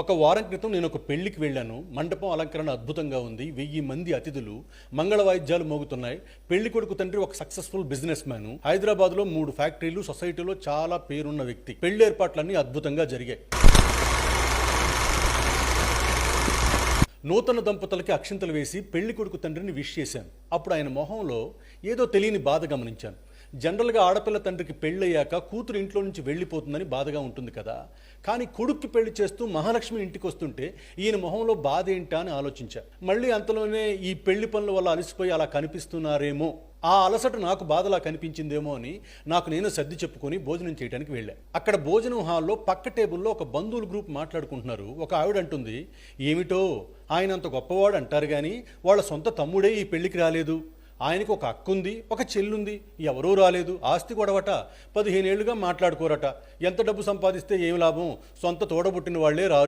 ఒక వారం క్రితం నేను ఒక పెళ్లికి వెళ్ళాను. మండపం అలంకరణ అద్భుతంగా ఉంది. 1000 మంది అతిథులు, మంగళ వాయిద్యాలు మోగుతున్నాయి. పెళ్లి కొడుకు తండ్రి ఒక సక్సెస్ఫుల్ బిజినెస్ మ్యాన్. హైదరాబాద్లో 3 ఫ్యాక్టరీలు, సొసైటీలో చాలా పేరున్న వ్యక్తి. పెళ్లి ఏర్పాట్లన్నీ అద్భుతంగా జరిగాయి. నూతన దంపతులకి అక్షింతలు వేసి పెళ్లి కొడుకు తండ్రిని విష్ చేశాను. అప్పుడు ఆయన మొహంలో ఏదో తెలియని బాధ గమనించాను. జనరల్గా ఆడపిల్ల తండ్రికి పెళ్ళయ్యాక కూతురు ఇంట్లో నుంచి వెళ్ళిపోతుందని బాధగా ఉంటుంది కదా. కానీ కొడుక్కి పెళ్లి చేస్తూ మహాలక్ష్మి ఇంటికి వస్తుంటే ఈయన మొహంలో బాధ ఏంటా అని ఆలోచించా. మళ్ళీ అంతలోనే ఈ పెళ్లి పనుల వల్ల అలసిపోయి అలా కనిపిస్తున్నారేమో, ఆ అలసట నాకు బాధలా కనిపించిందేమో అని నాకు నేను సర్ది చెప్పుకొని భోజనం చేయడానికి వెళ్ళా. అక్కడ భోజనం హాల్లో పక్క టేబుల్లో ఒక బంధువుల గ్రూప్ మాట్లాడుకుంటున్నారు. ఒక ఆవిడ అంటుంది, ఏమిటో ఆయన అంత గొప్పవాడు అంటారు కానీ వాళ్ళ సొంత తమ్ముడే ఈ పెళ్లికి రాలేదు. ఆయనకు ఒక అక్కుంది, ఒక చెల్లుంది, ఎవరూ రాలేదు. ఆస్తి గొడవట, 15 ఏళ్లుగా మాట్లాడుకోరట. ఎంత డబ్బు సంపాదిస్తే ఏమి లాభం, సొంత తోడబుట్టిన వాళ్లే రారు.